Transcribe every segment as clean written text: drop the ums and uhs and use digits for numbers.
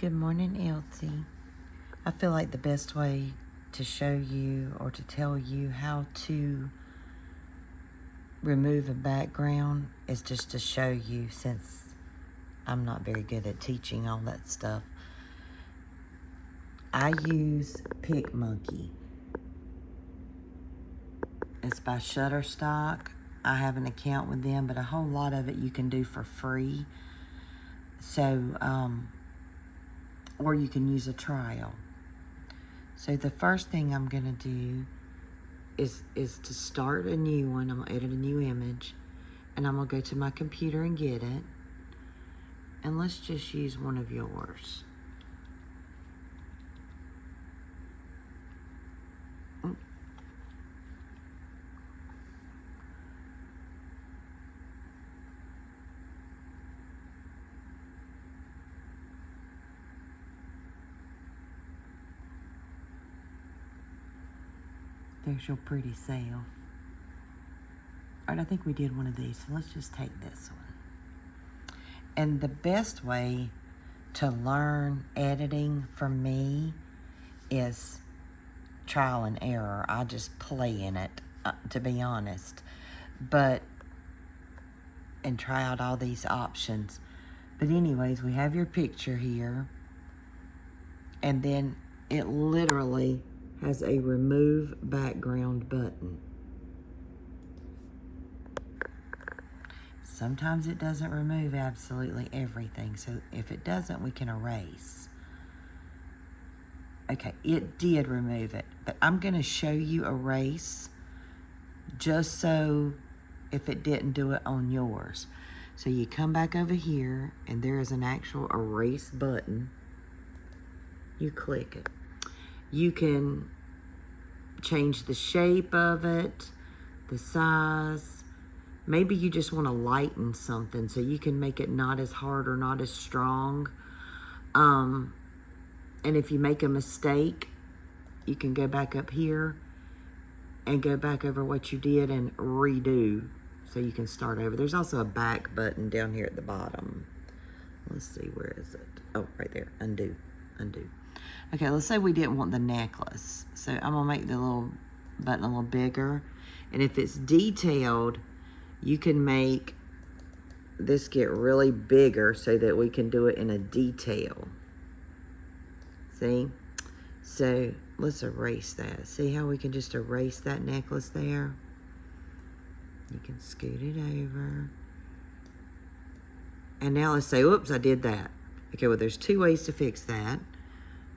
Good morning, Elsie. I feel like the best way to show you or to tell you how to remove a background is just to show you, since I'm not very good at teaching all that stuff. I use PicMonkey. It's by Shutterstock. I have an account with them, but a whole lot of it you can do for free. So, or you can use a trial. So the first thing I'm gonna do is to start a new one. I'm gonna edit a new image, and I'm gonna go to my computer and get it. And let's just use one of yours. There's your pretty self. All right, I think we did one of these, so let's just take this one. And the best way to learn editing from me is trial and error. I just play in it, to be honest. And try out all these options. But anyways, we have your picture here. And then it literally has a remove background button. Sometimes it doesn't remove absolutely everything. So if it doesn't, we can erase. Okay, it did remove it. But I'm going to show you erase just so if it didn't do it on yours. So you come back over here and there is an actual erase button. You click it. You can change the shape of it, the size. Maybe you just want to lighten something so you can make it not as hard or not as strong. And if you make a mistake, you can go back up here and go back over what you did and redo so you can start over. There's also a back button down here at the bottom. Let's see, where is it? Oh, right there, undo. Okay, let's say we didn't want the necklace. So I'm gonna make the little button a little bigger. And if it's detailed, you can make this get really bigger so that we can do it in a detail. See? So let's erase that. See how we can just erase that necklace there? You can scoot it over. And now let's say, oops, I did that. Okay, well, there's two ways to fix that.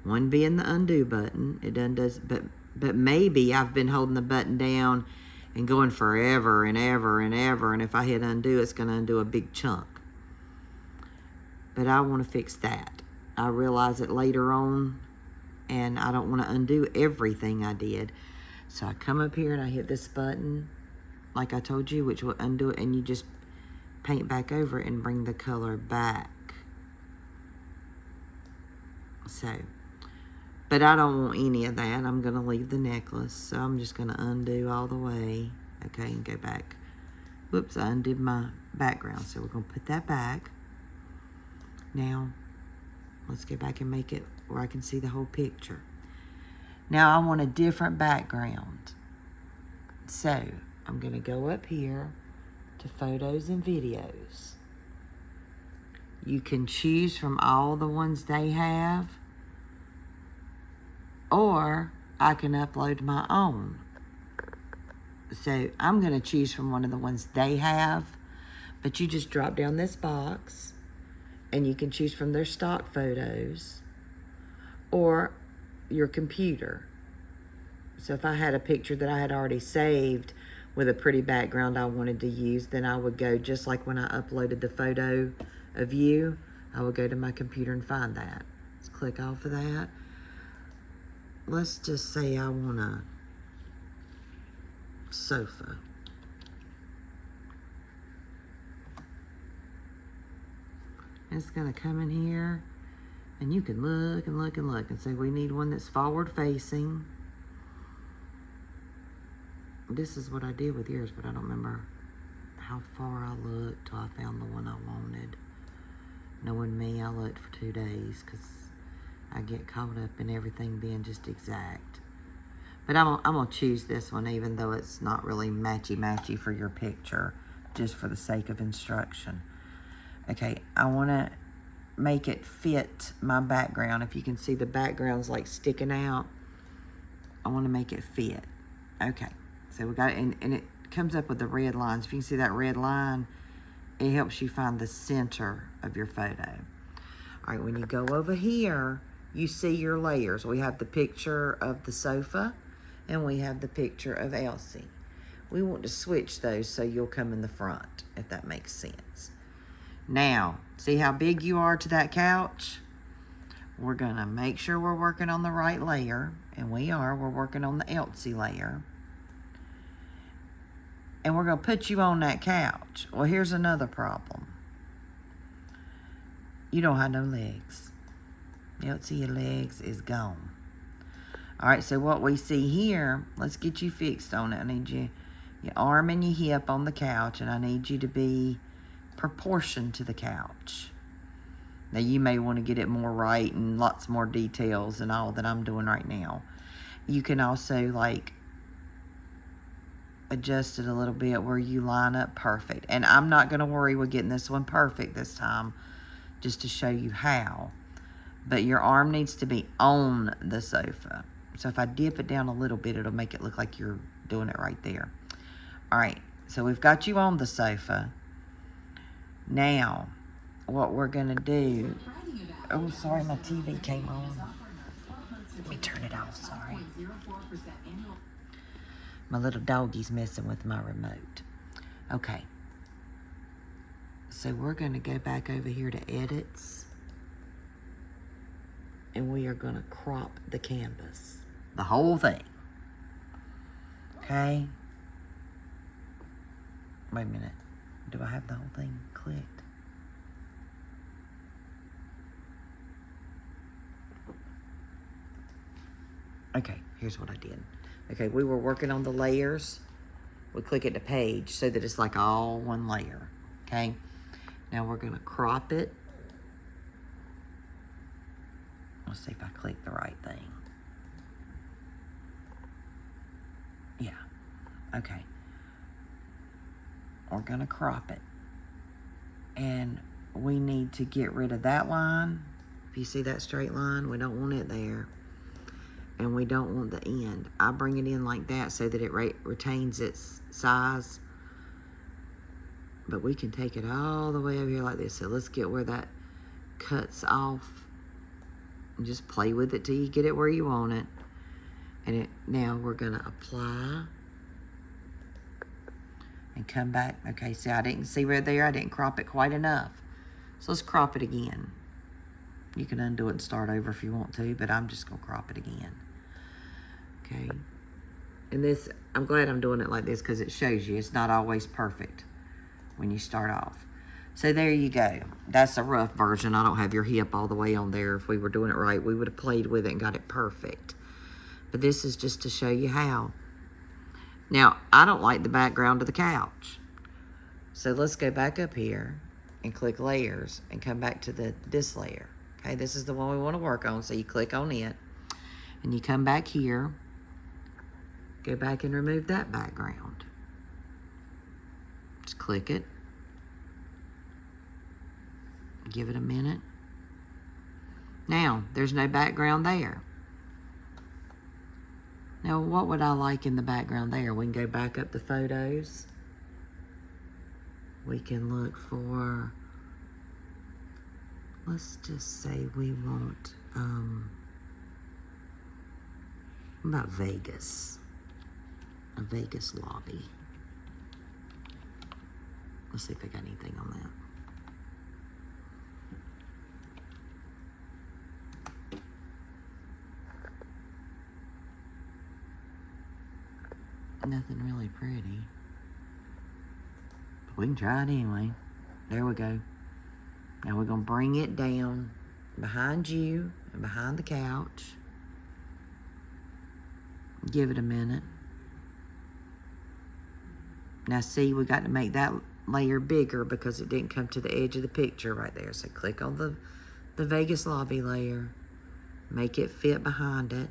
One being the undo button. It does, but maybe I've been holding the button down and going forever and ever and ever, and if I hit undo, it's gonna undo a big chunk. But I wanna fix that. I realize it later on, and I don't wanna undo everything I did. So I come up here and I hit this button, like I told you, which will undo it, and you just paint back over it and bring the color back. So, but I don't want any of that. I'm gonna leave the necklace, so I'm just gonna undo all the way. Okay, and go back. Whoops, I undid my background, so we're gonna put that back. Now, let's go back and make it where I can see the whole picture. Now I want a different background. So, I'm gonna go up here to photos and videos. You can choose from all the ones they have, or I can upload my own. So I'm gonna choose from one of the ones they have, but you just drop down this box and you can choose from their stock photos or your computer. So if I had a picture that I had already saved with a pretty background I wanted to use, then I would go, just like when I uploaded the photo of you, I would go to my computer and find that. Let's click off of that. Let's just say I want a sofa. It's gonna come in here and you can look and look and look and say we need one that's forward facing. This is what I did with yours, but I don't remember how far I looked till I found the one I wanted. Knowing me, I looked for 2 days because I get caught up in everything being just exact. But I'm gonna choose this one even though it's not really matchy-matchy for your picture, just for the sake of instruction. Okay, I wanna make it fit my background. If you can see the background's like sticking out, I wanna make it fit. Okay, so we got it, and it comes up with the red lines. If you can see that red line, it helps you find the center of your photo. All right, when you go over here, you see your layers. We have the picture of the sofa, and we have the picture of Elsie. We want to switch those so you'll come in the front, if that makes sense. Now, see how big you are to that couch? We're gonna make sure we're working on the right layer, and we're working on the Elsie layer. And we're gonna put you on that couch. Well, here's another problem. You don't have no legs. Elsie, your legs is gone. All right, so what we see here, let's get you fixed on it. I need your arm and your hip on the couch, and I need you to be proportioned to the couch. Now, you may want to get it more right and lots more details and all that I'm doing right now. You can also, like, adjust it a little bit where you line up perfect. And I'm not going to worry with getting this one perfect this time, just to show you how. But your arm needs to be on the sofa. So if I dip it down a little bit, it'll make it look like you're doing it right there. All right, so we've got you on the sofa. Now, what we're gonna do, oh, sorry, my TV came on. Let me turn it off, sorry. My little doggy's messing with my remote. Okay. So we're gonna go back over here to edits, and we are gonna crop the canvas, the whole thing. Okay. Wait a minute. Do I have the whole thing clicked? Okay, here's what I did. Okay, we were working on the layers. We click it to page so that it's like all one layer. Okay. Now we're gonna crop it. Let's see if I click the right thing. Yeah, okay. We're gonna crop it. And we need to get rid of that line. If you see that straight line, we don't want it there. And we don't want the end. I bring it in like that so that it retains its size. But we can take it all the way over here like this. So let's get where that cuts off. And just play with it till you get it where you want it. And now we're gonna apply. And come back. Okay, see, I didn't see right there. I didn't crop it quite enough. So let's crop it again. You can undo it and start over if you want to, but I'm just gonna crop it again. Okay. And this, I'm glad I'm doing it like this because it shows you it's not always perfect when you start off. So there you go. That's a rough version. I don't have your hip all the way on there. If we were doing it right, we would have played with it and got it perfect. But this is just to show you how. Now, I don't like the background of the couch. So let's go back up here and click layers and come back to this layer. Okay, this is the one we want to work on. So you click on it and you come back here, go back and remove that background. Just click it. Give it a minute. Now, there's no background there. Now, what would I like in the background there? We can go back up to photos. We can look for, let's just say we want, what about Vegas? A Vegas lobby. Let's see if I got anything on that. Nothing really pretty. But we can try it anyway. There we go. Now we're going to bring it down behind you and behind the couch. Give it a minute. Now see, we got to make that layer bigger because it didn't come to the edge of the picture right there. So click on the Vegas lobby layer. Make it fit behind it.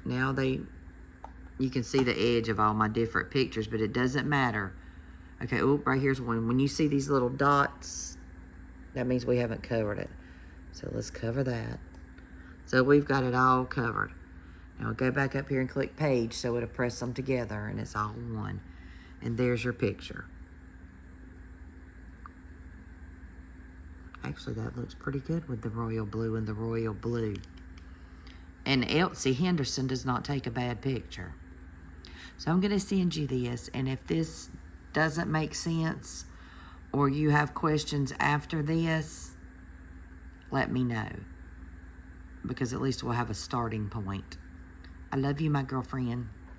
Now you can see the edge of all my different pictures, but it doesn't matter. Okay, oh, right here's one. When you see these little dots, that means we haven't covered it. So let's cover that. So we've got it all covered. Now go back up here and click page so it'll press them together and it's all one. And there's your picture. Actually, that looks pretty good with the royal blue and the royal blue. And Elsie Henderson does not take a bad picture. So I'm going to send you this, and if this doesn't make sense or you have questions after this, let me know, because at least we'll have a starting point. I love you, my girlfriend.